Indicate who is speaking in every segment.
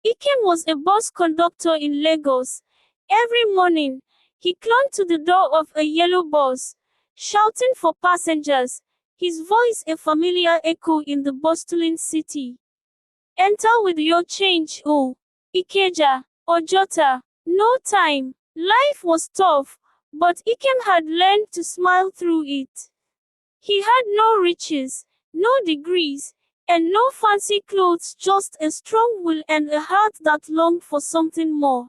Speaker 1: Ikem was a bus conductor in Lagos. Every morning, he clung to the door of a yellow bus, shouting for passengers, his voice a familiar echo in the bustling city. Enter with your change, oh, Ikeja, Ojota. No time. Life was tough, but Ikem had learned to smile through it. He had no riches, no degrees, and no fancy clothes, just a strong will and a heart that longed for something more.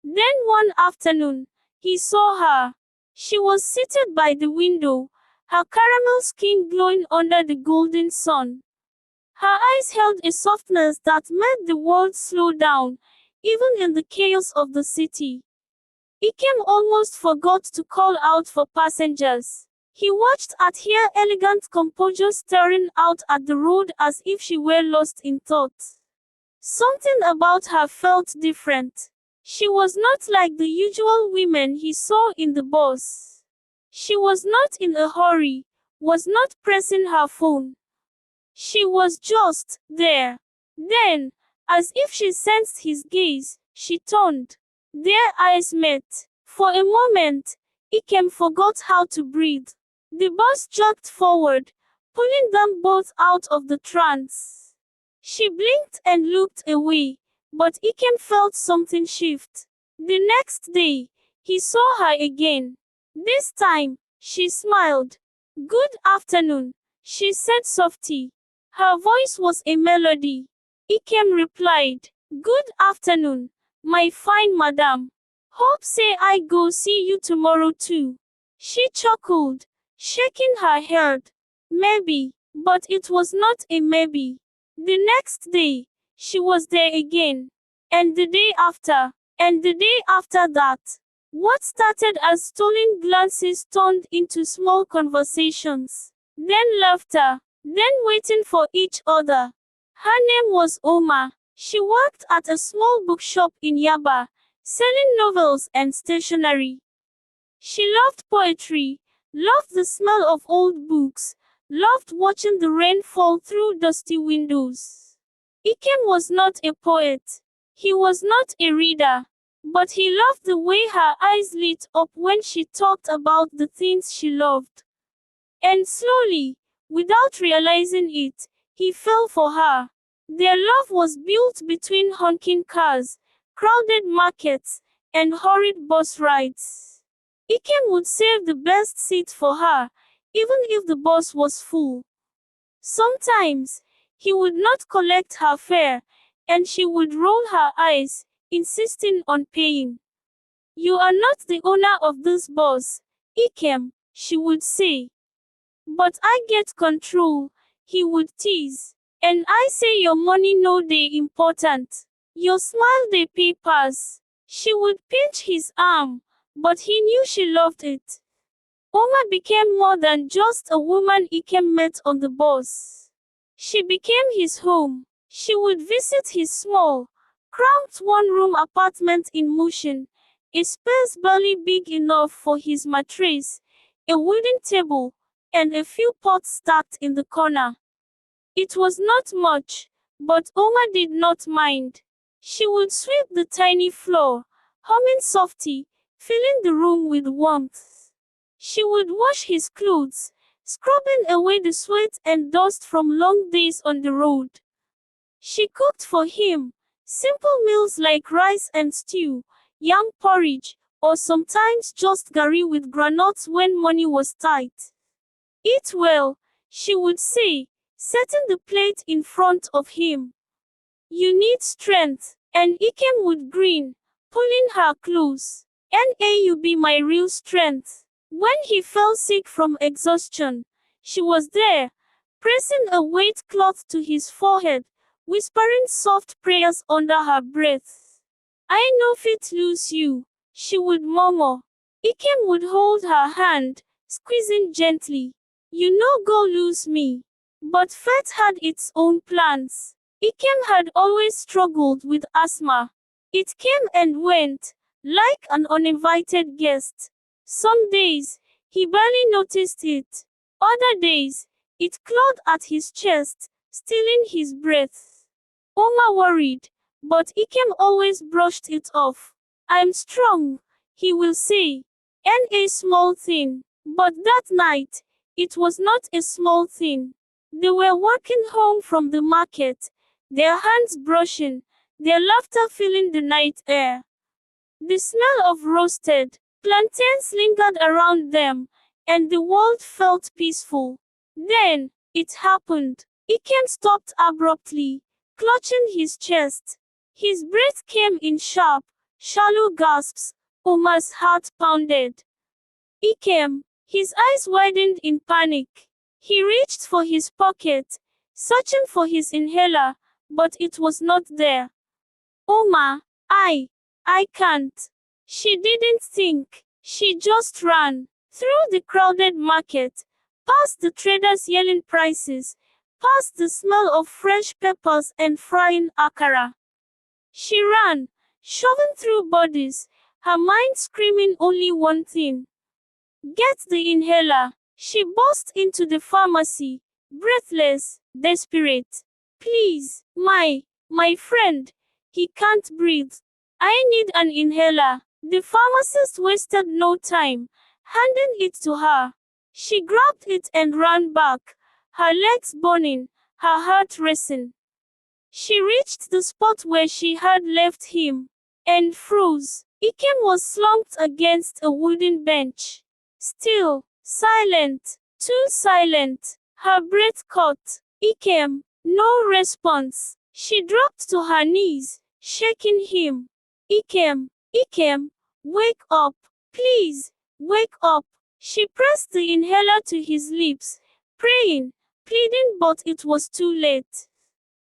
Speaker 1: Then one afternoon, he saw her. She was seated by the window, her caramel skin glowing under the golden sun. Her eyes held a softness that made the world slow down, even in the chaos of the city. Ikem almost forgot to call out for passengers. He watched at her elegant composure staring out at the road as if she were lost in thought. Something about her felt different. She was not like the usual women he saw in the bus. She was not in a hurry, was not pressing her phone. She was just there. Then, as if she sensed his gaze, she turned. Their eyes met. For a moment, Ikem forgot how to breathe. The bus jerked forward, pulling them both out of the trance. She blinked and looked away, but Ikem felt something shift. The next day, he saw her again. This time, she smiled. Good afternoon, she said softly. Her voice was a melody. Ikem replied, Good afternoon, my fine madam. Hope say I go see you tomorrow too. She chuckled, shaking her head. Maybe, but it was not a maybe. The next day, she was there again. And the day after, and the day after that. What started as stolen glances turned into small conversations. Then laughter, then waiting for each other. Her name was Oma. She worked at a small bookshop in Yaba, selling novels and stationery. She loved poetry, loved the smell of old books, loved watching the rain fall through dusty windows. Ikem was not a poet. He was not a reader. But he loved the way her eyes lit up when she talked about the things she loved. And slowly, without realizing it, he fell for her. Their love was built between honking cars, crowded markets, and hurried bus rides. Ikem would save the best seat for her, even if the bus was full. Sometimes, he would not collect her fare, and she would roll her eyes, insisting on paying. You are not the owner of this bus, Ikem, she would say. But I get control, he would tease. And I say your money no dey important. Your smile dey pay pass. She would pinch his arm, but he knew she loved it. Oma became more than just a woman Ikem met on the bus. She became his home. She would visit his small, cramped one-room apartment in Mushin, a space barely big enough for his mattress, a wooden table, and a few pots stacked in the corner. It was not much, but Oma did not mind. She would sweep the tiny floor, humming softly, filling the room with warmth. She would wash his clothes, scrubbing away the sweat and dust from long days on the road. She cooked for him, simple meals like rice and stew, yam porridge, or sometimes just curry with granuts when money was tight. Eat well, she would say, setting the plate in front of him. You need strength, and Ikem would grin, pulling her close. You be my real strength. When he fell sick from exhaustion, she was there, pressing a wet cloth to his forehead, whispering soft prayers under her breath. I no fit lose you, she would murmur. Ikem would hold her hand, squeezing gently. You no go lose me. But fate had its own plans. Ikem had always struggled with asthma. It came and went, like an uninvited guest. Some days, he barely noticed it. Other days, it clawed at his chest, stealing his breath. Oma worried, But Ikem always brushed it off. I'm strong, he will say. And a small thing. But that night, it was not a small thing. They were walking home from the market, their hands brushing, their laughter filling the night air. The smell of roasted plantains lingered around them, and the world felt peaceful. Then, it happened. Ikem stopped abruptly, clutching his chest. His breath came in sharp, shallow gasps. Omar's heart pounded. Ikem, his eyes widened in panic. He reached for his pocket, searching for his inhaler, but it was not there. Omar, I can't. She didn't think. She just ran. Through the crowded market, past the traders yelling prices, past the smell of fresh peppers and frying akara. She ran, shoving through bodies, her mind screaming only one thing. Get the inhaler. She burst into the pharmacy, breathless, desperate. Please, my friend. He can't breathe. I need an inhaler. The pharmacist wasted no time, handing it to her. She grabbed it and ran back, her legs burning, her heart racing. She reached the spot where she had left him, and froze. Ikem was slumped against a wooden bench. Still, silent, too silent. Her breath caught. Ikem, no response. She dropped to her knees, shaking him. Ikem, wake up. Please, wake up. She pressed the inhaler to his lips, praying, pleading, but it was too late.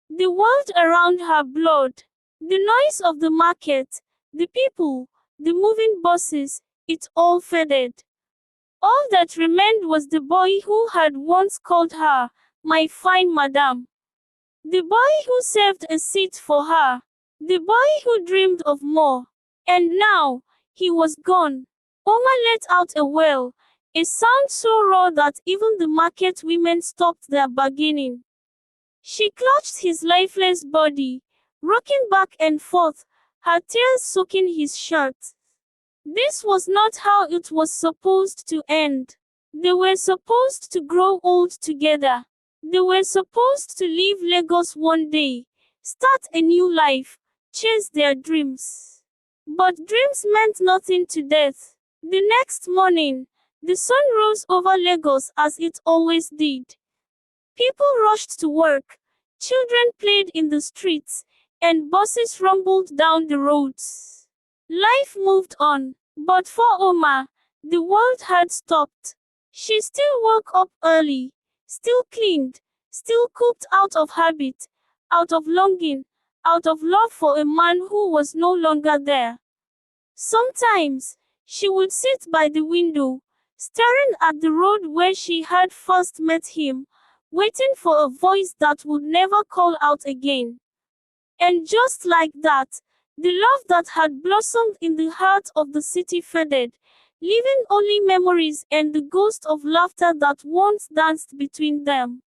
Speaker 1: The world around her blurred. The noise of the market, the people, the moving buses, it all faded. All that remained was the boy who had once called her, my fine madam. The boy who saved a seat for her. The boy who dreamed of more. And now, he was gone. Omar let out a wail, a sound so raw that even the market women stopped their bargaining. She clutched his lifeless body, rocking back and forth, her tears soaking his shirt. This was not how it was supposed to end. They were supposed to grow old together. They were supposed to leave Lagos one day, start a new life, chase their dreams. But dreams meant nothing to death. The next morning, the sun rose over Lagos as it always did. People rushed to work, children played in the streets, and buses rumbled down the roads. Life moved on, but for Omar, the world had stopped. She still woke up early, still cleaned, still cooked out of habit, out of longing, out of love for a man who was no longer there. Sometimes, she would sit by the window, staring at the road where she had first met him, waiting for a voice that would never call out again. And just like that, the love that had blossomed in the heart of the city faded, leaving only memories and the ghost of laughter that once danced between them.